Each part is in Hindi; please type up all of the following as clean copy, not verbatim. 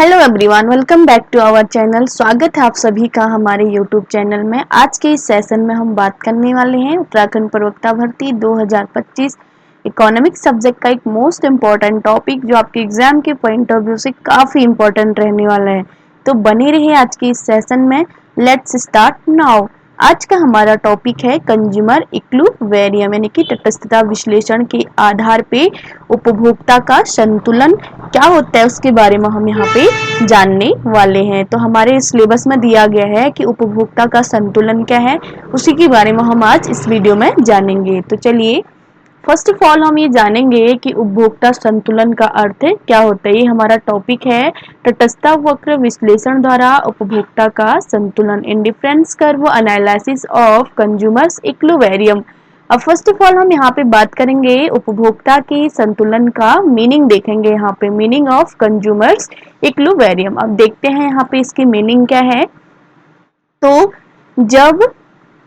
Hello everyone, welcome back to our channel. स्वागत है आप सभी का हमारे यूट्यूब चैनल में। आज के इस सेशन में हम बात करने वाले हैं उत्तराखंड प्रवक्ता भर्ती 2025 इकोनॉमिक सब्जेक्ट का एक मोस्ट इम्पॉर्टेंट टॉपिक जो आपके एग्जाम के पॉइंट ऑफ व्यू से काफ़ी इम्पोर्टेंट रहने वाला है। तो बने रहिए आज के इस सेशन में। Let's start now. आज का हमारा टॉपिक है कंज्यूमर इक्विलिब्रियम यानी कि तटस्थता विश्लेषण के आधार पे उपभोक्ता का संतुलन क्या होता है उसके बारे में हम यहाँ पे जानने वाले हैं। तो हमारे सिलेबस में दिया गया है कि उपभोक्ता का संतुलन क्या है, उसी के बारे में हम आज इस वीडियो में जानेंगे। तो चलिए फर्स्ट ऑफ ऑल हम ये जानेंगे कि उपभोक्ता संतुलन का अर्थ क्या होता है। ये हमारा टॉपिक है तटस्थता वक्र विश्लेषण द्वारा उपभोक्ता का संतुलन, indifference curve analysis of consumers equilibrium. अब फर्स्ट ऑफ ऑल हम यहाँ पे बात करेंगे उपभोक्ता के संतुलन का मीनिंग देखेंगे। यहाँ पे मीनिंग ऑफ कंज्यूमर्स इक्विलिब्रियम। अब देखते हैं यहाँ पे इसकी मीनिंग क्या है। तो जब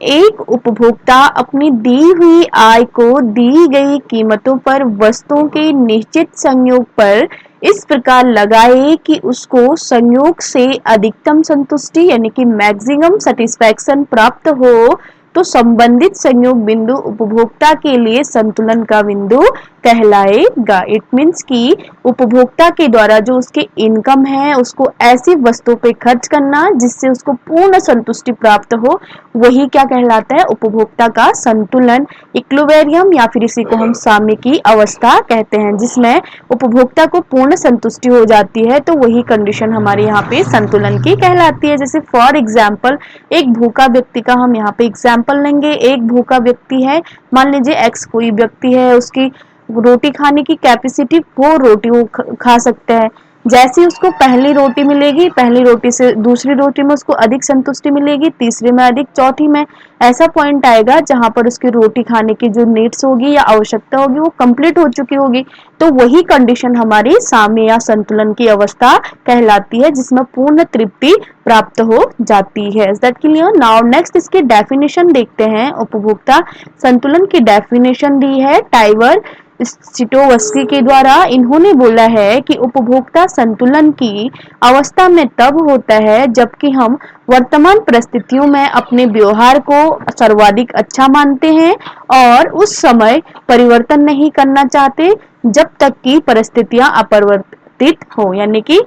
एक उपभोक्ता अपनी दी हुई आय को दी गई कीमतों पर वस्तुओं के निश्चित संयोग पर इस प्रकार लगाए कि उसको संयोग से अधिकतम संतुष्टि यानी कि मैक्सिमम सेटिस्फैक्शन प्राप्त हो, तो संबंधित संयोग बिंदु उपभोक्ता के लिए संतुलन का बिंदु कहलाएगा। इट मीन्स कि उपभोक्ता के द्वारा जो उसके इनकम है उसको ऐसी वस्तु पे खर्च करना जिससे उसको पूर्ण संतुष्टि प्राप्त हो, वही क्या कहलाता है, उपभोक्ता का संतुलन, इक्विलिब्रियम, या फिर इसी को हम साम्य की अवस्था कहते हैं, जिसमें उपभोक्ता को पूर्ण संतुष्टि हो जाती है। तो वही कंडीशन हमारे यहाँ पे संतुलन की कहलाती है। जैसे फॉर एग्जाम्पल एक भूखा व्यक्ति का हम यहाँ पे एग्जाम्पल लेंगे। एक भूखा व्यक्ति है, मान लीजिए एक्स कोई व्यक्ति है, उसकी रोटी खाने की कैपेसिटी, वो रोटी वो खा सकता है। जैसे उसको पहली रोटी मिलेगी, पहली रोटी से दूसरी रोटी में उसको अधिक संतुष्टि मिलेगी, तीसरी में अधिक, चौथी में ऐसा पॉइंट आएगा जहां पर उसकी रोटी खाने की जो नीड्स होगी या आवश्यकता होगी वो कंप्लीट हो चुकी होगी। तो वही कंडीशन हमारी साम्य या संतुलन की अवस्था कहलाती है, जिसमें पूर्ण तृप्ति प्राप्त हो जाती है। Is that clear? Now next इसकी डेफिनेशन देखते हैं। उपभोक्ता संतुलन की डेफिनेशन दी है टाइवर स्टिटोवस्की के द्वारा। इन्होंने बोला है कि उपभोक्ता संतुलन की अवस्था में तब होता है जबकि हम वर्तमान परिस्थितियों में अपने व्यवहार को सर्वाधिक अच्छा मानते हैं और उस समय परिवर्तन नहीं करना चाहते जब तक कि परिस्थितियां अपरिवर्तित हो। यानी कि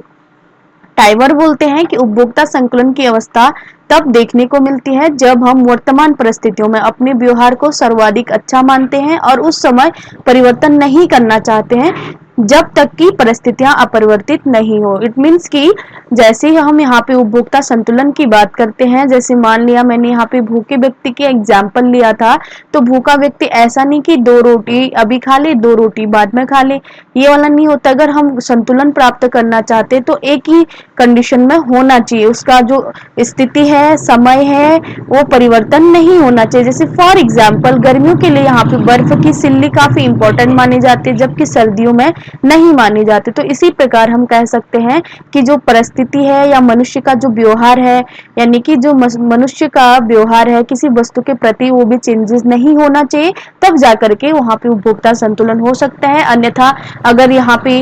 टाइवर बोलते हैं कि उपभोक्ता संतुलन की अवस्था तब देखने को मिलती है जब हम वर्तमान परिस्थितियों में अपने व्यवहार को सर्वाधिक अच्छा मानते हैं और उस समय परिवर्तन नहीं करना चाहते हैं जब तक कि परिस्थितियां अपरिवर्तित नहीं हो। इट मीन्स कि जैसे ही हम यहाँ पे उपभोक्ता संतुलन की बात करते हैं, जैसे मान लिया मैंने यहाँ पे भूखे व्यक्ति की एग्जाम्पल लिया था, तो भूखा व्यक्ति ऐसा नहीं कि 2 रोटी अभी खा ले 2 रोटी बाद में खा ले, ये वाला नहीं होता। अगर हम संतुलन प्राप्त करना चाहते तो एक ही कंडीशन में होना चाहिए, उसका जो स्थिति है, समय है, वो परिवर्तन नहीं होना चाहिए। जैसे फॉर एग्जाम्पल गर्मियों के लिए यहाँ पे बर्फ की सिल्ली काफी इंपॉर्टेंट मानी जाती है, जबकि सर्दियों में नहीं मानी जाती। तो इसी प्रकार हम कह सकते हैं कि जो परिस्थिति है या मनुष्य का जो व्यवहार है, यानी कि जो मनुष्य का व्यवहार है किसी वस्तु के प्रति, वो भी चेंजेस नहीं होना चाहिए, तब जाकर के वहां पे उपभोक्ता संतुलन हो सकता है। अन्यथा अगर यहाँ पे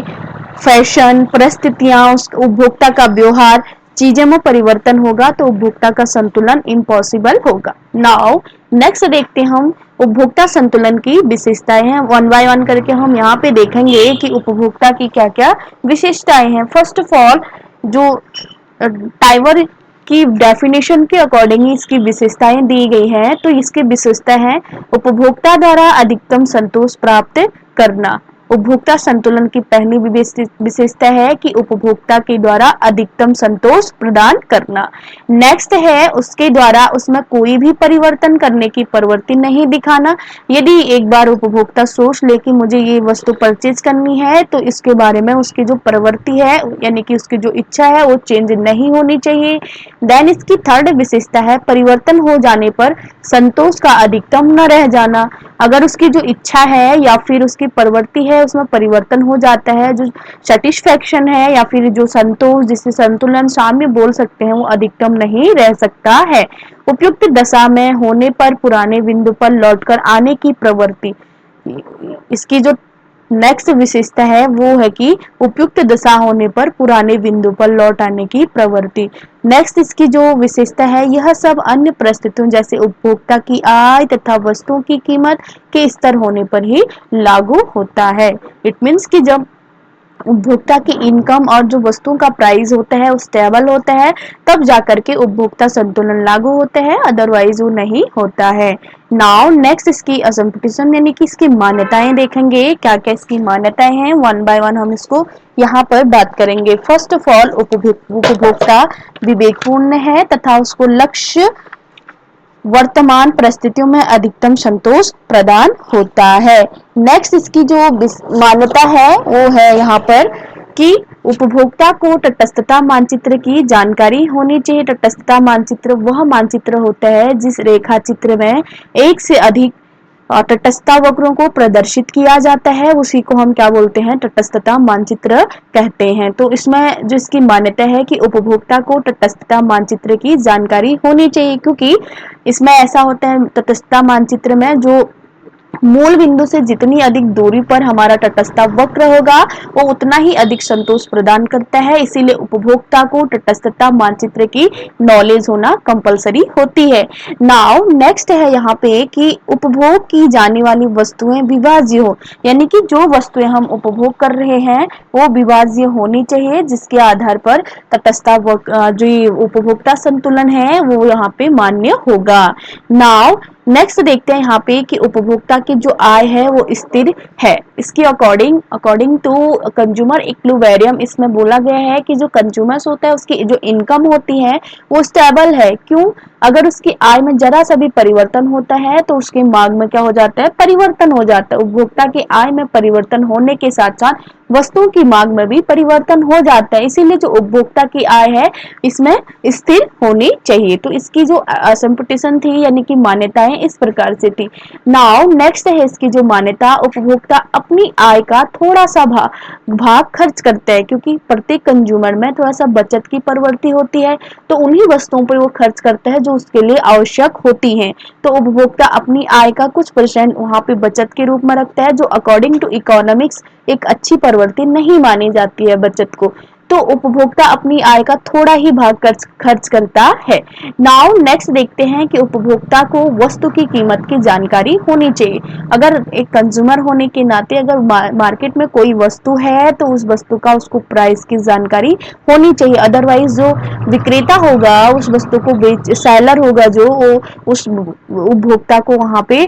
फैशन, परिस्थितियां, उस उपभोक्ता का व्यवहार, चीजें में परिवर्तन होगा तो उपभोक्ता का संतुलन इम्पॉसिबल होगा। नाउ नेक्स्ट देखते हैं हम उपभोक्ता संतुलन की विशेषताएं हैं। वन बाय वन करके हम यहाँ पे देखेंगे कि उपभोक्ता की क्या क्या विशेषताएं हैं। फर्स्ट ऑफ ऑल जो टाइवर की डेफिनेशन के अकॉर्डिंग इसकी विशेषताएं दी गई हैं, तो इसकी विशेषता है उपभोक्ता द्वारा अधिकतम संतोष प्राप्त करना। उपभोक्ता संतुलन की पहली विशेषता है कि उपभोक्ता के द्वारा अधिकतम संतोष प्रदान करना। नेक्स्ट है उसके द्वारा उसमें कोई भी परिवर्तन करने की प्रवृत्ति नहीं दिखाना। यदि एक बार उपभोक्ता सोच ले कि मुझे ये वस्तु परचेज करनी है, तो इसके बारे में उसकी जो प्रवृत्ति है यानी कि उसकी जो इच्छा है वो चेंज नहीं होनी चाहिए। देन इसकी थर्ड विशेषता है परिवर्तन हो जाने पर संतोष का अधिकतम न रह जाना। अगर उसकी जो इच्छा है या फिर उसकी प्रवृत्ति है उसमें परिवर्तन हो जाता है, जो सेटिस्फैक्शन है या फिर जो संतोष, जिसे संतुलन साम्य बोल सकते हैं, वो अधिकतम नहीं रह सकता है। उपयुक्त दशा में होने पर पुराने बिंदु पर लौटकर आने की प्रवृत्ति, इसकी जो नेक्स्ट विशेषता है वो है कि उपयुक्त दशा होने पर पुराने बिंदु पर लौट आने की प्रवृत्ति। नेक्स्ट इसकी जो विशेषता है, यह सब अन्य परिस्थितियों जैसे उपभोक्ता की आय तथा वस्तुओं की कीमत के स्तर होने पर ही लागू होता है। इट मीन्स कि जब उपभोक्ता की इनकम और जो वस्तुओं का प्राइस होता है वो स्टेबल होता है, तब जाकर के उपभोक्ता संतुलन लागू होता है, अदरवाइज वो नहीं होता है। नाउ नेक्स्ट इसकी असम्पटिशन यानी कि इसकी मान्यताएं देखेंगे, क्या क्या इसकी मान्यताएं हैं, वन बाय वन हम इसको यहाँ पर बात करेंगे। फर्स्ट ऑफ ऑल, उपभोक्ता विवेकपूर्ण है तथा उसको लक्ष्य वर्तमान परिस्थितियों में अधिकतम संतोष प्रदान होता है। नेक्स्ट इसकी जो मान्यता है वो है यहाँ पर कि उपभोक्ता को तटस्थता मानचित्र की जानकारी होनी चाहिए। तटस्थता मानचित्र वह मानचित्र होता है जिस रेखा चित्र में एक से अधिक तटस्थता वक्रों को प्रदर्शित किया जाता है, उसी को हम क्या बोलते हैं, तटस्थता मानचित्र कहते हैं। तो इसमें जो इसकी मान्यता है कि उपभोक्ता को तटस्थता मानचित्र की जानकारी होनी चाहिए, क्योंकि इसमें ऐसा होता है तटस्थता मानचित्र में जो मूल बिंदु से जितनी अधिक दूरी पर हमारा तटस्थ वक्र होगा वो उतना ही अधिक संतोष प्रदान करता है। इसीलिए उपभोक्ता को तटस्थता मानचित्र की नॉलेज होना कंपलसरी होती है। नाउ नेक्स्ट है यहाँ पे कि उपभोग की जाने वाली वस्तुएं विभाज्य हो, यानी कि जो वस्तुएं हम उपभोग कर रहे हैं वो विभाज्य होनी चाहिए, जिसके आधार पर तटस्थ जो उपभोक्ता संतुलन है वो यहाँ पे मान्य होगा। नाउ नेक्स्ट देखते हैं यहाँ पे कि उपभोक्ता की जो आय है वो स्थिर है। इसकी अकॉर्डिंग टू कंज्यूमर इक्विलिब्रियम इसमें बोला गया है कि जो कंज्यूमर्स होता है उसकी जो इनकम होती है वो स्टेबल है। क्यों? अगर उसकी आय में जरा सा भी परिवर्तन होता है तो उसकी मांग में क्या हो जाता है, परिवर्तन हो जाता है। उपभोक्ता की आय में परिवर्तन होने के साथ साथ वस्तुओं की मांग में भी परिवर्तन हो जाता है, इसीलिए जो उपभोक्ता की आय है इसमें स्थिर होनी चाहिए। तो इसकी जो असम्पटिशन थी यानी कि मान्यताएं इस प्रकार से थी। नाउ नेक्स्ट है इसकी जो मान्यता, उपभोक्ता अपनी आय का थोड़ा सा भाग खर्च करता है, क्योंकि प्रत्येक कंज्यूमर में थोड़ा सा बचत की प्रवृत्ति होती है, तो उन्हीं वस्तुओं पर वो खर्च करता है जो उसके लिए आवश्यक होती हैं। तो उपभोक्ता अपनी आय का कुछ परसेंट वहां पे बचत के रूप में रखता है, जो अकॉर्डिंग टू इकोनॉमिक्स एक अच्छी प्रवृत्ति नहीं मानी जाती है बचत को। तो उपभोक्ता अपनी आय का थोड़ा ही भाग खर्च करता है। नाउ नेक्स्ट देखते हैं कि उपभोक्ता को वस्तु की कीमत की जानकारी होनी चाहिए। अगर एक कंज्यूमर होने के नाते अगर मार्केट में कोई वस्तु है तो उस वस्तु का उसको प्राइस की जानकारी होनी चाहिए, अदरवाइज जो विक्रेता होगा उस वस्तु को सेलर होगा जो उस उपभोक्ता को वहां पे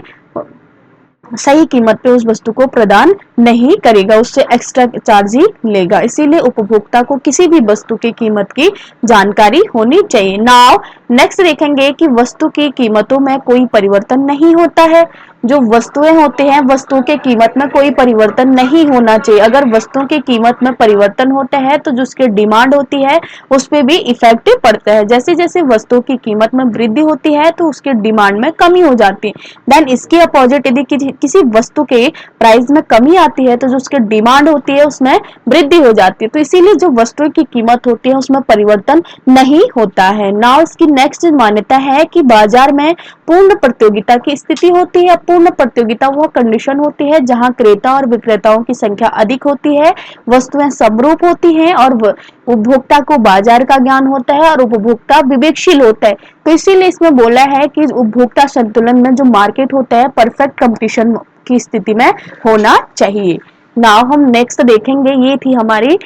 सही कीमत पे उस वस्तु को प्रदान नहीं करेगा, उससे एक्स्ट्रा चार्ज ही लेगा। इसीलिए उपभोक्ता को किसी भी वस्तु की कीमत की जानकारी होनी चाहिए। नाउ नेक्स्ट देखेंगे कि वस्तु की कीमतों में कोई परिवर्तन नहीं होता है। जो वस्तुएं होते हैं वस्तुओं के कीमत में कोई परिवर्तन नहीं होना चाहिए। अगर वस्तुओं की कीमत में परिवर्तन होता है तो जो उसकी डिमांड होती है उस पर भी इफेक्ट पड़ता है। जैसे जैसे वस्तुओं की कीमत में वृद्धि होती है तो उसके डिमांड में कमी हो जाती है। देन इसके अपोजिट यदि किसी वस्तु के प्राइस में कमी आती है तो जो उसकी डिमांड होती है उसमें वृद्धि हो जाती है। तो इसीलिए जो वस्तुओं की कीमत होती है उसमें परिवर्तन नहीं होता है। नाउ इसकी नेक्स्ट मान्यता है कि बाजार में पूर्ण प्रतियोगिता की स्थिति होती है। पूर्ण प्रतियोगिता वह कंडीशन होती है जहां क्रेता और विक्रेताओं की संख्या अधिक होती है, वस्तुएं समरूप होती हैं और उपभोक्ता को बाजार का ज्ञान होता है और उपभोक्ता विवेकशील होता है। तो इसीलिए इसमें बोला है कि उपभोक्ता संतुलन में जो मार्केट होता है परफेक्ट कंपटीशन की स्थिति में होना चाहिए। नाउ हम नेक्स्ट देखेंगे, ये थी हमारी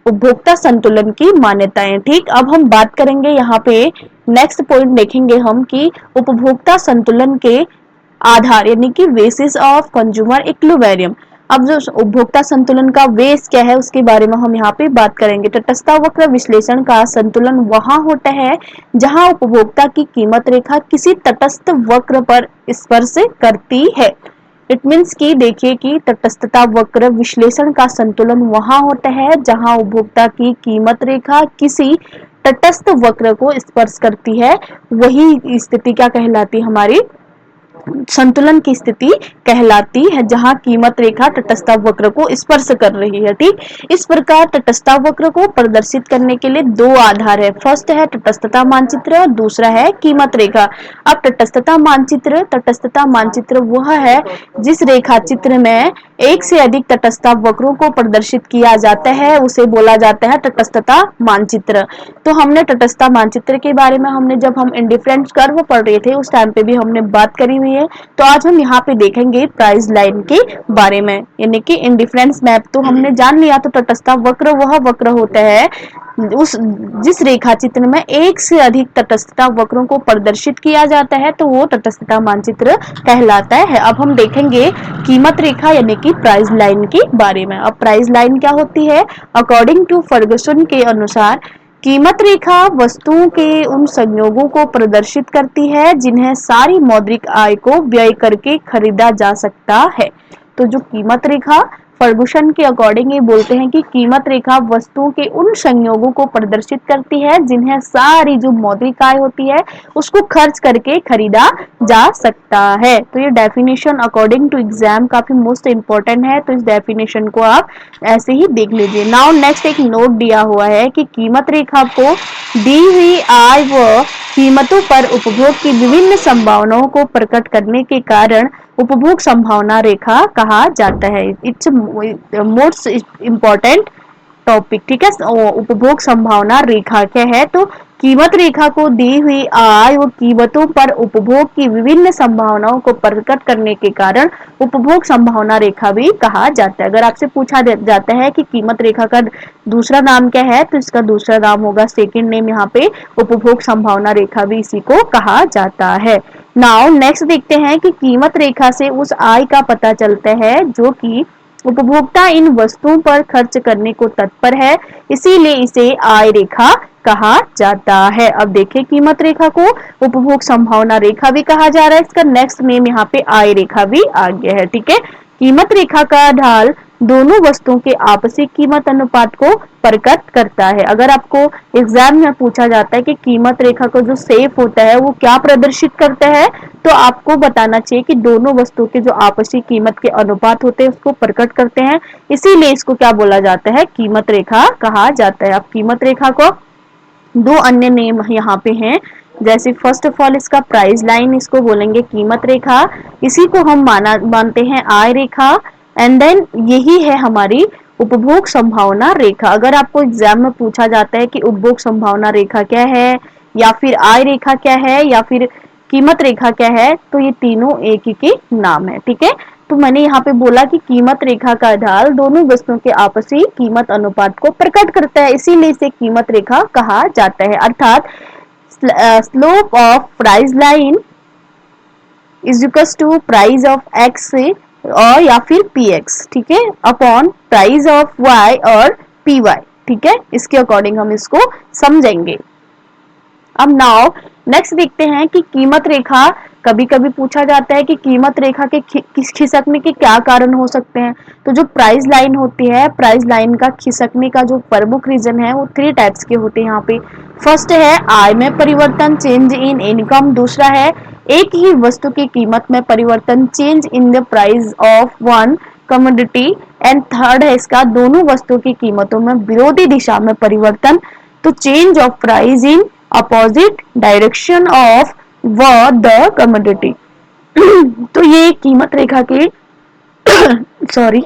उपभोक्ता संतुलन की मान्यताएं। ठीक, अब हम बात करेंगे यहाँ पे नेक्स्ट पॉइंट देखेंगे हम कि उपभोक्ता संतुलन के आधार यानी कि बेसिस ऑफ कंज्यूमर इक्विलिब्रियम। अब जो उपभोक्ता संतुलन का बेस क्या है उसके बारे में हम यहाँ पे बात करेंगे। तटस्थ वक्र विश्लेषण का संतुलन वहां होता है जहां उपभोक्ता की कीमत रेखा किसी तटस्थ वक्र पर स्पर्श करती है। इट मीन्स कि देखिए कि तटस्थता वक्र विश्लेषण का संतुलन वहां होता है जहां उपभोक्ता की कीमत रेखा किसी तटस्थ वक्र को स्पर्श करती है। वही स्थिति क्या कहलाती है, हमारी संतुलन की स्थिति कहलाती है, जहां कीमत रेखा तटस्थ वक्र को स्पर्श कर रही है। ठीक, इस प्रकार तटस्थ वक्र को प्रदर्शित करने के लिए दो आधार है। फर्स्ट है तटस्थता मानचित्र और दूसरा है कीमत रेखा। अब तटस्थता मानचित्र वह है जिस रेखा चित्र में एक से अधिक तटस्थ वक्रों को प्रदर्शित किया जाता है, उसे बोला जाता है तटस्थता मानचित्र। तो हमने तटस्थ मानचित्र के बारे में जब हम इंडिफरेंस कर्व पढ़ रहे थे उस टाइम पे भी हमने बात करी हुई है। तो आज हम यहाँ पे देखेंगे प्राइस लाइन के बारे में, यानी कि इंडिफरेंस मैप तो हमने जान लिया। तो तटस्थ वक्र वह वक्र होता है जिस रेखा चित्र में एक से अधिक तटस्थता वक्रों को प्रदर्शित किया जाता है, तो वो तटस्थता मानचित्र कहलाता है। अब हम देखेंगे कीमत रेखा यानी कि प्राइस लाइन के बारे में। अब प्राइस लाइन क्या होती है? अकॉर्डिंग टू फर्गुसन के अनुसार कीमत रेखा वस्तुओं के उन संयोगों को प्रदर्शित करती है जिन्हें सारी मौद्रिक आय को व्यय करके खरीदा जा सकता है। तो जो कीमत रेखा फर्गुसन के अकॉर्डिंग ये बोलते हैं कि कीमत रेखा वस्तुओं के उन संयोगों को प्रदर्शित करती है जिन्हें सारी जो मौद्रिक आय होती है उसको खर्च करके खरीदा जा सकता है। तो ये डेफिनेशन अकॉर्डिंग टू एग्जाम काफी मोस्ट इंपॉर्टेंट है, तो इस डेफिनेशन को आप ऐसे ही देख लीजिए। नाउ नेक्स्ट एक नोट दिया हुआ है कि कीमत रेखा को दी हुई आय व कीमतों पर उपभोग की विभिन्न संभावनाओं को प्रकट करने के कारण उपभोग संभावना रेखा कहा जाता है। It's most important topic. ठीक है, उपभोग संभावना रेखा क्या है? तो कीमत रेखा को दी हुई आय व कीमतों पर उपभोग की विभिन्न संभावनाओं को प्रकट करने के कारण उपभोग संभावना रेखा भी कहा जाता है। अगर आपसे पूछा जाता है कि कीमत रेखा का दूसरा नाम क्या है, तो इसका दूसरा नाम होगा, सेकंड नेम यहाँ पे उपभोग संभावना रेखा भी इसी को कहा जाता है। नाउ नेक्स्ट देखते हैं कि कीमत रेखा से उस आय का पता चलता है जो कि उपभोक्ता इन वस्तुओं पर खर्च करने को तत्पर है, इसीलिए इसे आय रेखा कहा जाता है। अब देखिए कीमत रेखा को उपभोग संभावना रेखा भी कहा जा रहा है, इसका नेक्स्ट नेम यहाँ पे आय रेखा भी आ गया है। ठीक है, कीमत रेखा का ढाल दोनों वस्तुओं के आपसी कीमत अनुपात को प्रकट करता है। अगर आपको एग्जाम में पूछा जाता है कि कीमत रेखा का जो शेप होता है वो क्या प्रदर्शित करता है, तो आपको बताना चाहिए कि दोनों वस्तुओं के जो आपसी कीमत के अनुपात होते हैं उसको प्रकट करते हैं, इसीलिए इसको क्या बोला जाता है? कीमत रेखा कहा जाता है। अब कीमत रेखा को दो अन्य नेम यहाँ पे हैं, जैसे फर्स्ट ऑफ ऑल इसका प्राइस लाइन इसको बोलेंगे कीमत रेखा, इसी को हम मानते हैं आय रेखा, एंड देन यही है हमारी उपभोग संभावना रेखा। अगर आपको एग्जाम में पूछा जाता है कि उपभोग संभावना रेखा क्या है, या फिर आय रेखा क्या है, या फिर कीमत रेखा क्या है, तो ये तीनों एक ही के नाम है। ठीक है, तो मैंने यहाँ पे बोला कि कीमत रेखा का ढाल दोनों वस्तुओं के आपसी कीमत अनुपात को प्रकट करता है, इसीलिए इसे कीमत रेखा कहा जाता है। अर्थात slope of price line is equal to price of X और या फिर पी एक्स, ठीक है, अपॉन प्राइस ऑफ वाई और पी वाई। ठीक है, इसके अकॉर्डिंग हम इसको समझेंगे। अब नाउ नेक्स्ट देखते हैं कि कीमत रेखा, कभी कभी पूछा जाता है कि कीमत रेखा के खिसकने के क्या कारण हो सकते हैं। तो जो प्राइस लाइन होती है, प्राइस लाइन का खिसकने का जो प्रमुख रीजन है वो 3 टाइप्स के होते हैं यहाँ पे। फर्स्ट है आय में परिवर्तन, चेंज इन इनकम। दूसरा है एक ही वस्तु की कीमत में परिवर्तन, change in the price of one commodity. And third है इसका दोनों वस्तुओं की कीमतों में विरोधी दिशा में परिवर्तन, तो change of price in opposite direction of the commodity. तो ये कीमत रेखा के सॉरी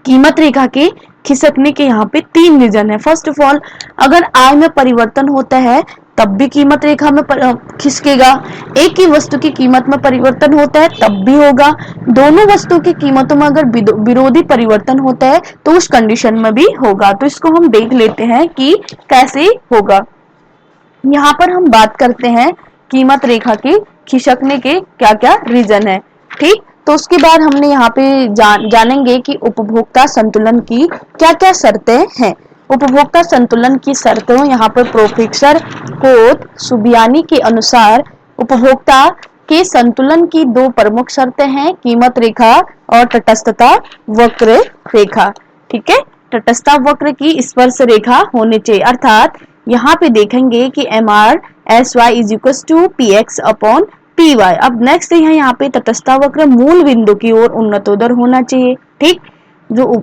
कीमत रेखा के खिसकने के यहाँ पे 3 रीजन है। फर्स्ट ऑफ ऑल, अगर आय में परिवर्तन होता है तब भी कीमत रेखा में खिसकेगा, एक ही वस्तु की कीमत में परिवर्तन होता है तब भी होगा, दोनों वस्तुओं की कीमतों में अगर विरोधी परिवर्तन होता है तो उस कंडीशन में भी होगा। तो इसको हम देख लेते हैं कि कैसे होगा। यहाँ पर हम बात करते हैं कीमत रेखा के खिसकने के क्या क्या रीजन है। ठीक, तो उसके बाद हमने यहाँ पे जानेंगे कि उपभोक्ता संतुलन की क्या क्या शर्तें हैं। उपभोक्ता संतुलन की शर्तों यहाँ पर प्रोफेसर कोत सुबियानी के अनुसार उपभोक्ता के संतुलन की 2 प्रमुख शर्तें हैं, कीमत रेखा और तटस्थता वक्र रेखा। ठीक है, तटस्थ वक्र की स्पर्श रेखा होनी चाहिए, अर्थात यहाँ पे देखेंगे कि MR SY is equal to PX upon PY। अब नेक्स्ट है यहाँ पे तटस्थता वक्र मूल बिंदु की ओर उन्नतोदर होना चाहिए। ठीक, जो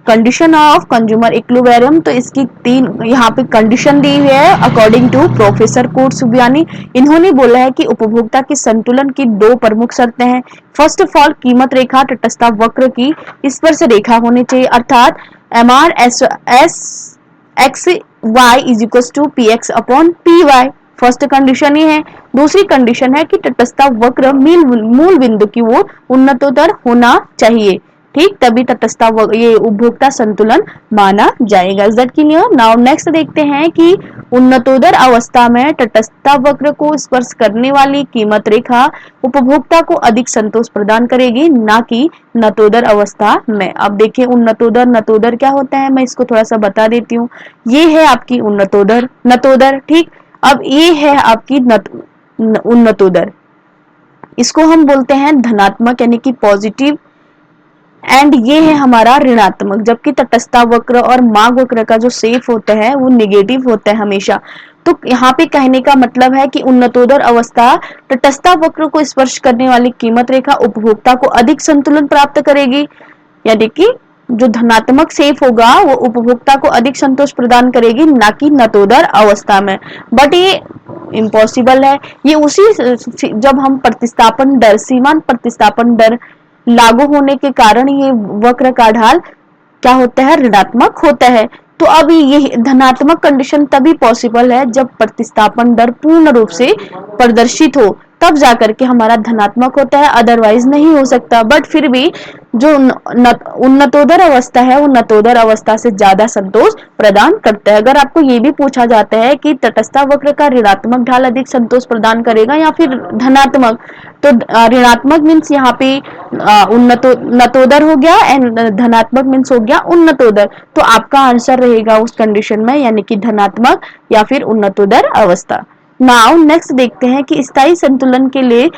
कंडीशन ऑफ कंज्यूमर इक्विलिब्रियम, तो इसकी 3 यहाँ पे कंडीशन दी हुई है अकॉर्डिंग टू प्रोफेसर कोट सुबियानी। इन्होंने बोला है कि उपभोक्ता के संतुलन की 2 प्रमुख शर्तें हैं। फर्स्ट ऑफ ऑल, कीमत रेखा तटस्थता वक्र की स्पर्श रेखा होनी चाहिए, अर्थात MRSXY is equal to PX upon PY। First condition ये है। दूसरी कंडीशन है कि तटस्थता वक्र मूल बिंदु की ओर उन्नतोदर होना चाहिए। ठीक, तभी तटस्थता ये उपभोक्ता संतुलन माना जाएगा। Is that clear? Now next देखते हैं कि उन्नतोदर अवस्था में तटस्थता वक्र को स्पर्श करने वाली कीमत रेखा उपभोक्ता को अधिक संतोष प्रदान करेगी, ना कि नतोदर अवस्था में। अब देखिए उन्नतोदर नतोदर क्या होता है, मैं इसको थोड़ा सा बता देती हूँ। ये है आपकी उन्नतोदर नतोदर। ठीक, अब ये है आपकी उन्नतोदर, इसको हम बोलते हैं धनात्मक यानी कि पॉजिटिव, एंड ये है हमारा ऋणात्मक। जबकि तटस्थता वक्र और मार्ग वक्र का जो शेप होता है वो निगेटिव होता है हमेशा। तो यहाँ पे कहने का मतलब है कि उन्नतोदर अवस्था तटस्थता वक्र को स्पर्श करने वाली कीमत रेखा उपभोक्ता को अधिक संतुलन प्राप्त करेगी, यानी कि जो धनात्मक शेप होगा वो उपभोक्ता को अधिक संतोष प्रदान करेगी, ना कि नतोदर अवस्था में। बट ये इम्पॉसिबल है। ये उसी जब हम प्रतिस्थापन दर, सीमांत प्रतिस्थापन दर लागू होने के कारण ये वक्र का ढाल क्या होता है, ऋणात्मक होता है। तो अब ये धनात्मक कंडीशन तभी पॉसिबल है जब प्रतिस्थापन दर पूर्ण रूप से प्रदर्शित हो, तब जाकर के हमारा धनात्मक होता है, अदरवाइज नहीं हो सकता। बट फिर भी जो उन्नतोदर अवस्था है वो नतोदर अवस्था से ज्यादा संतोष प्रदान करता है। अगर आपको ये भी पूछा जाता है कि तटस्थता वक्र का ऋणात्मक ढाल अधिक संतोष प्रदान करेगा या फिर धनात्मक, तो ऋणात्मक मीन्स यहाँ पे नतोदर हो गया एंड धनात्मक मीन्स हो गया उन्नतोदर। तो आपका आंसर रहेगा उस कंडीशन में, यानी कि धनात्मक या फिर उन्नतोदर अवस्था। नाउ नेक्स्ट देखते हैं कि स्थायी संतुलन के लिए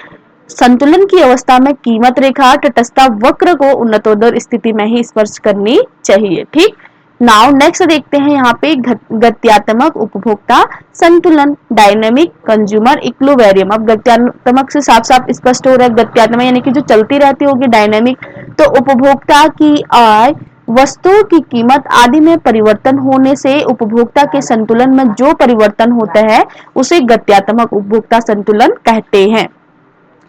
संतुलन की अवस्था में कीमत रेखा तटस्थता वक्र को उन्नतोदर स्थिति में ही स्पर्श करनी चाहिए। ठीक, नाउ नेक्स्ट देखते हैं यहाँ पे गत्यात्मक उपभोक्ता संतुलन, डायनेमिक कंज्यूमर इक्विलिब्रियम। अब गत्यात्मक से साफ साफ स्पष्ट हो रहा है, गत्यात्मक यानी कि जो चलती रहती होगी, डायनेमिक तो उपभोक्ता की आय, वस्तुओं की कीमत आदि में परिवर्तन होने से उपभोक्ता के संतुलन में जो परिवर्तन होता है उसे गत्यात्मक उपभोक्ता संतुलन कहते हैं।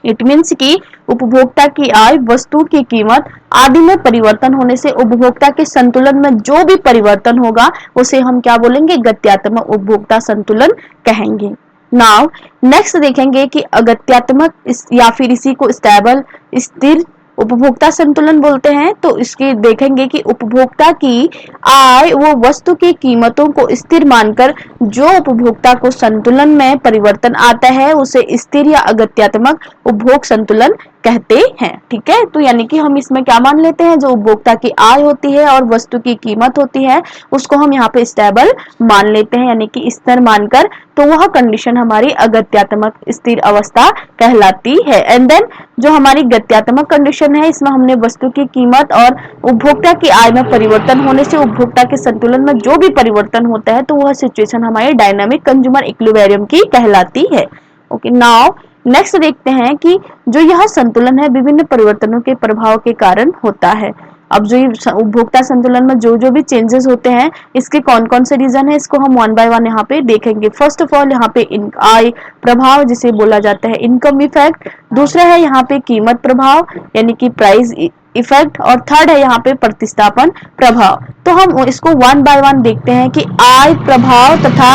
इट मीन्स कि उपभोक्ता की आय, वस्तु की कीमत आदि में परिवर्तन होने से उपभोक्ता के संतुलन में जो भी परिवर्तन होगा उसे हम क्या बोलेंगे, गत्यात्मक उपभोक्ता संतुलन कहेंगे। नाउ नेक्स्ट देखेंगे कि अगत्यात्मक या फिर इसी को स्टेबल, स्थिर उपभोक्ता संतुलन बोलते हैं। तो इसके देखेंगे कि उपभोक्ता की आय व वस्तु की कीमतों को स्थिर मानकर जो उपभोक्ता को संतुलन में परिवर्तन आता है उसे स्थिर या अगत्यात्मक उपभोग संतुलन कहते हैं। ठीक है, तो यानी कि हम इसमें क्या मान लेते हैं, जो उपभोक्ता की आय होती है और वस्तु की कीमत होती है उसको हम यहाँ पे स्टेबल मान लेते हैं, यानी कि स्थिर मानकर, तो वह कंडीशन हमारी अगत्यात्मक स्थिर अवस्था कहलाती है। एंड देन जो हमारी गत्यात्मक कंडीशन है, इसमें हमने वस्तु की कीमत और उपभोक्ता की आय में परिवर्तन होने से उपभोक्ता के संतुलन में जो भी परिवर्तन होता है तो वह सिचुएशन हमारी डायनामिक कंज्यूमर इक्विलिब्रियम की कहलाती है। ओके, नाउ नेक्स्ट देखते हैं कि जो यह संतुलन है विभिन्न परिवर्तनों के प्रभाव के कारण होता है। अब जो उपभोक्ता संतुलन में जो जो भी चेंजेस होते हैं इसके कौन कौन से रीजन है, इसको हम वन बाय वन यहाँ पे देखेंगे। फर्स्ट ऑफ ऑल यहाँ पे आय प्रभाव जिसे बोला जाता है इनकम इफेक्ट, दूसरा है यहाँ पे कीमत प्रभाव यानी कि प्राइस इफेक्ट, और थर्ड है यहाँ पे प्रतिस्थापन प्रभाव। तो हम इसको वन बाय वन देखते हैं कि आय प्रभाव तथा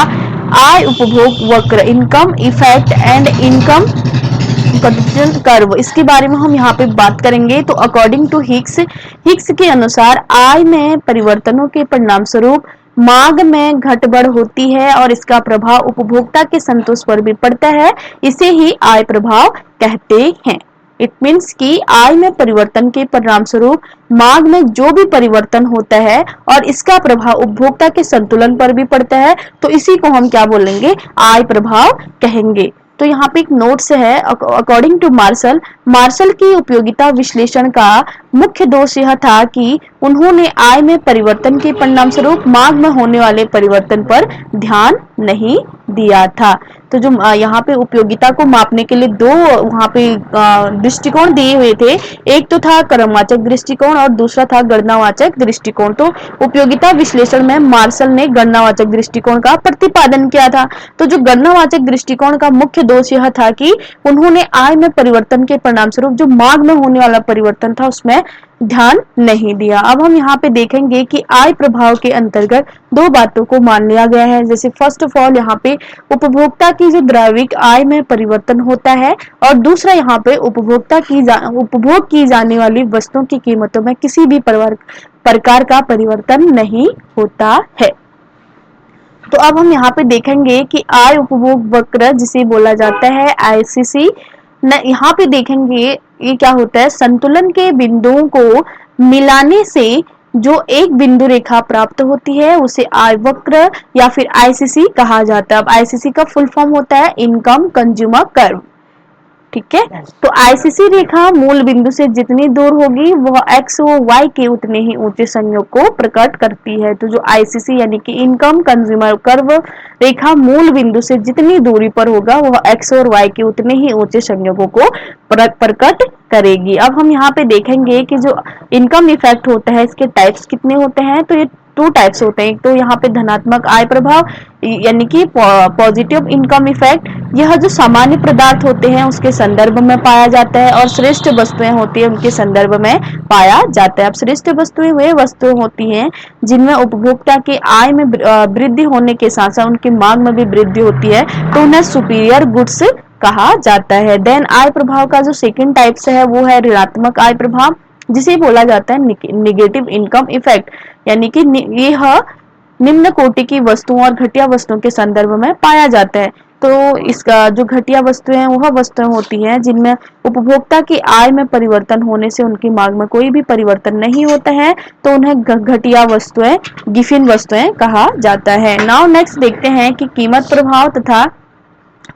आय उपभोग वक्र, income effect and income curve, इसके बारे में हम यहाँ पे बात करेंगे। तो अकॉर्डिंग टू हिक्स के अनुसार आय में परिवर्तनों के परिणाम स्वरूप मांग में घटबढ़ होती है और इसका प्रभाव उपभोक्ता के संतोष पर भी पड़ता है, इसे ही आय प्रभाव कहते हैं। इट मीन्स कि आय में परिवर्तन के परिणाम स्वरूप मांग में जो भी परिवर्तन होता है और इसका प्रभाव उपभोक्ता के संतुलन पर भी पड़ता है, तो इसी को हम क्या बोलेंगे, आय प्रभाव कहेंगे। तो यहाँ पे एक नोट्स है, अकॉर्डिंग टू मार्शल की उपयोगिता विश्लेषण का मुख्य दोष यह था कि उन्होंने आय में परिवर्तन के परिणाम स्वरूप मांग में होने वाले परिवर्तन पर ध्यान नहीं दिया था। तो जो यहाँ पे उपयोगिता को मापने के लिए दो वहाँ पे दृष्टिकोण दिए हुए थे, एक तो था क्रमवाचक दृष्टिकोण और दूसरा था गणनावाचक दृष्टिकोण। तो उपयोगिता विश्लेषण में मार्शल ने गणनावाचक दृष्टिकोण का प्रतिपादन किया था। तो जो गणनावाचक दृष्टिकोण का मुख्य दोष यह था कि उन्होंने आय में परिवर्तन के परिणाम स्वरूप जो मांग में होने वाला परिवर्तन था उसमें ध्यान नहीं दिया। अब हम यहाँ पे देखेंगे कि आय प्रभाव के अंतर्गत दो बातों को मान लिया गया है। जैसे फर्स्ट ऑफ ऑल यहाँ पे उपभोक्ता की जो द्रव्यिक आय में परिवर्तन होता है और दूसरा यहाँ पे उपभोग की जाने वाली वस्तुओं की कीमतों में किसी भी प्रकार का परिवर्तन नहीं होता है। तो अब हम यहाँ पे देखेंगे कि आय उपभोग वक्र जिसे बोला जाता है आईसीसी, यहाँ पे देखेंगे ये क्या होता है, संतुलन के बिंदुओं को मिलाने से जो एक बिंदु रेखा प्राप्त होती है उसे आय वक्र या फिर आईसीसी कहा जाता है। अब आईसीसी का फुल फॉर्म होता है इनकम कंज्यूमर कर्व, ठीक है। तो आईसीसी रेखा मूल बिंदु से जितनी दूर होगी वह एक्स व वाई के उतने ही ऊंचे संयोग को प्रकट करती है। तो जो आईसीसी यानी कि इनकम कंज्यूमर कर्व रेखा मूल बिंदु से जितनी दूरी पर होगा वह एक्स और वाई के उतने ही ऊंचे संयोगों को प्रकट करेगी। अब हम यहाँ पे देखेंगे कि जो इनकम इफेक्ट होता है इसके टाइप्स कितने होते हैं। तो ये टू टाइप्स होते हैं। एक तो यहाँ पे धनात्मक आय प्रभाव यानी कि पॉजिटिव इनकम इफेक्ट, यह जो सामान्य पदार्थ होते हैं उसके संदर्भ में पाया जाता है और श्रेष्ठ वस्तुएं होती है उनके संदर्भ में पाया जाता है। अब श्रेष्ठ वस्तुएं वे वस्तुएं होती हैं जिनमें उपभोक्ता की आय में वृद्धि होने के साथ साथ उनकी मांग में भी वृद्धि होती है, तो उन्हें सुपीरियर गुड्स कहा जाता है। देन आय प्रभाव का जो सेकंड टाइप्स है वो है ऋणात्मक आय प्रभाव, जिसे बोला जाता है निगेटिव इनकम इफेक्ट, यानी कि यह निम्न कोटि की वस्तुओं और घटिया वस्तुओं के संदर्भ में पाया जाता है। तो इसका जो घटिया वस्तुएं हैं वह वस्तुएं होती हैं जिनमें उपभोक्ता की आय में परिवर्तन होने से उनकी मांग में कोई भी परिवर्तन नहीं होता है, तो उन्हें घटिया वस्तुएं, गिफिन वस्तुएं कहा जाता है। नाउ नेक्स्ट देखते हैं कि कीमत प्रभाव तथा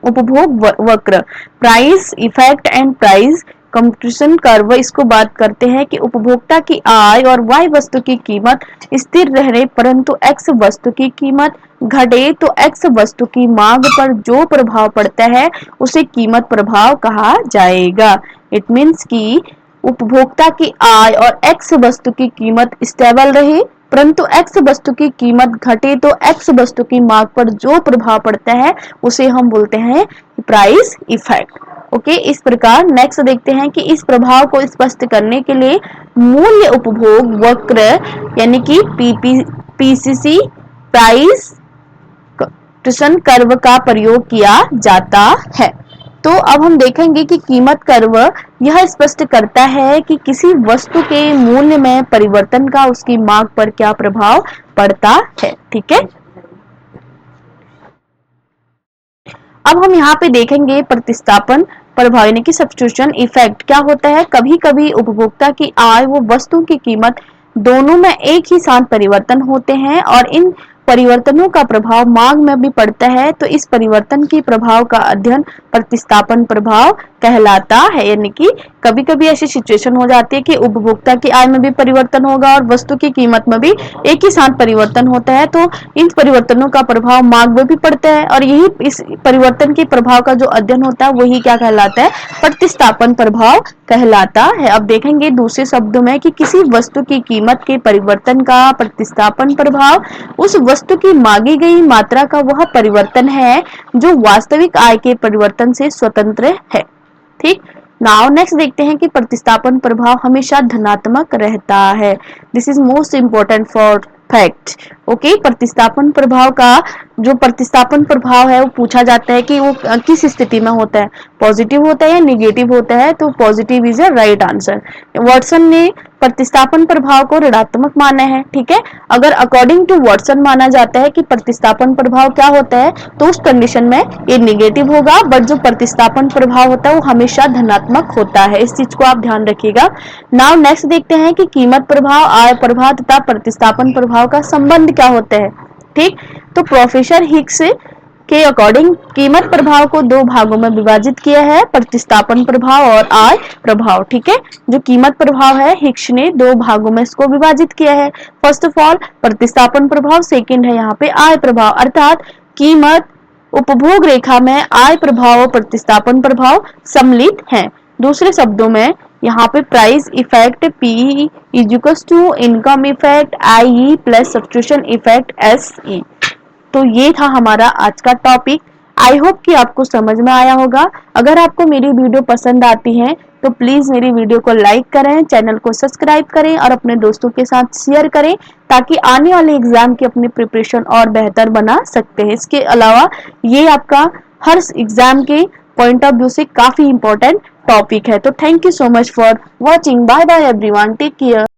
उपभोग वक्र, price effect and price competition curve, इसको बात करते हैं कि उपभोक्ता की आय और वाई वस्तु की कीमत स्थिर रहे परंतु एक्स वस्तु की कीमत घटे तो एक्स वस्तु की मांग पर जो प्रभाव पड़ता है उसे कीमत प्रभाव कहा जाएगा। इट मीन्स कि उपभोक्ता की आय और एक्स वस्तु की कीमत स्टेबल रहे परंतु एक्स वस्तु की कीमत घटे तो एक्स वस्तु की मांग पर जो प्रभाव पड़ता है उसे हम बोलते हैं प्राइस इफेक्ट। ओके, इस प्रकार नेक्स्ट देखते हैं कि इस प्रभाव को स्पष्ट करने के लिए मूल्य उपभोग वक्र यानी कि पीसीसी प्राइस कंपटीशन कर्व का प्रयोग किया जाता है। तो अब हम देखेंगे कि कीमत कर्व यह स्पष्ट करता है कि किसी वस्तु के मूल्य में परिवर्तन का उसकी मांग पर क्या प्रभाव पड़ता है। ठीक है, अब हम यहाँ पे देखेंगे प्रतिस्थापन प्रभाव यानी कि सब्स्टिट्यूशन इफेक्ट क्या होता है। कभी कभी उपभोक्ता की आय व वस्तु की कीमत दोनों में एक ही साथ परिवर्तन होते हैं और इन परिवर्तनों का प्रभाव मांग में भी पड़ता है, तो इस परिवर्तन की प्रभाव का अध्ययन प्रतिस्थापन प्रभाव कहलाता है। यानी कि कभी कभी ऐसी सिचुएशन हो जाती है कि उपभोक्ता की आय में भी परिवर्तन होगा और वस्तु की कीमत में भी एक ही साथ परिवर्तन होता है, तो इन परिवर्तनों का प्रभाव मांग में भी पड़ता है और यही इस परिवर्तन के प्रभाव का जो अध्ययन होता है वही क्या कहलाता है, प्रतिस्थापन प्रभाव कहलाता है। अब देखेंगे दूसरे शब्दों में कि किसी वस्तु की कीमत के परिवर्तन का प्रतिस्थापन प्रभाव उस वस्तु की मांगी गई मात्रा का वह परिवर्तन है जो वास्तविक आय के परिवर्तन से स्वतंत्र है। ठीक, नाउ नेक्स्ट देखते हैं कि प्रतिस्थापन प्रभाव हमेशा धनात्मक रहता है। This is most important for fact. Okay, प्रतिस्थापन प्रभाव का जो प्रतिस्थापन प्रभाव है वो पूछा जाता है कि वो किस स्थिति में होता है, पॉजिटिव होता है या निगेटिव होता है, तो positive is a right answer. Watson ने प्रतिस्थापन प्रभाव को ऋणात्मक माना है। ठीक है, अगर अकॉर्डिंग टू वाटसन माना जाता है कि प्रतिस्थापन प्रभाव क्या होता है तो उस कंडीशन में ये निगेटिव होगा, बट जो प्रतिस्थापन प्रभाव होता है वो हमेशा धनात्मक होता है। इस चीज को आप ध्यान रखिएगा। नाउ नेक्स्ट देखते हैं कि कीमत प्रभाव, आय प्रभाव तथा प्रतिस्थापन प्रभाव का संबंध क्या होता है। ठीक, तो प्रोफेसर हिक्स के अकॉर्डिंग कीमत प्रभाव को दो भागों में विभाजित किया है, प्रतिस्थापन प्रभाव और आय प्रभाव। ठीक है, जो कीमत प्रभाव है हिक्स ने दो भागों में इसको विभाजित किया है। फर्स्ट ऑफ ऑल प्रतिस्थापन प्रभाव, सेकंड है यहाँ पे आय प्रभाव। अर्थात कीमत उपभोग रेखा में आय प्रभाव और प्रतिस्थापन प्रभाव सम्मिलित हैं। दूसरे शब्दों में यहाँ पे price effect P is equals to income effect IE plus substitution effect SE। तो ये था हमारा आज का टॉपिक। आई होप कि आपको समझ में आया होगा। अगर आपको मेरी वीडियो पसंद आती है तो प्लीज मेरी वीडियो को लाइक करें, चैनल को सब्सक्राइब करें और अपने दोस्तों के साथ शेयर करें, ताकि आने वाले एग्जाम की अपनी प्रिपरेशन और बेहतर बना सकते हैं। इसके अलावा ये आपका हर एग्जाम के पॉइंट ऑफ व्यू से काफी इंपॉर्टेंट टॉपिक है। तो thank you so much for watching. Bye bye everyone, take care.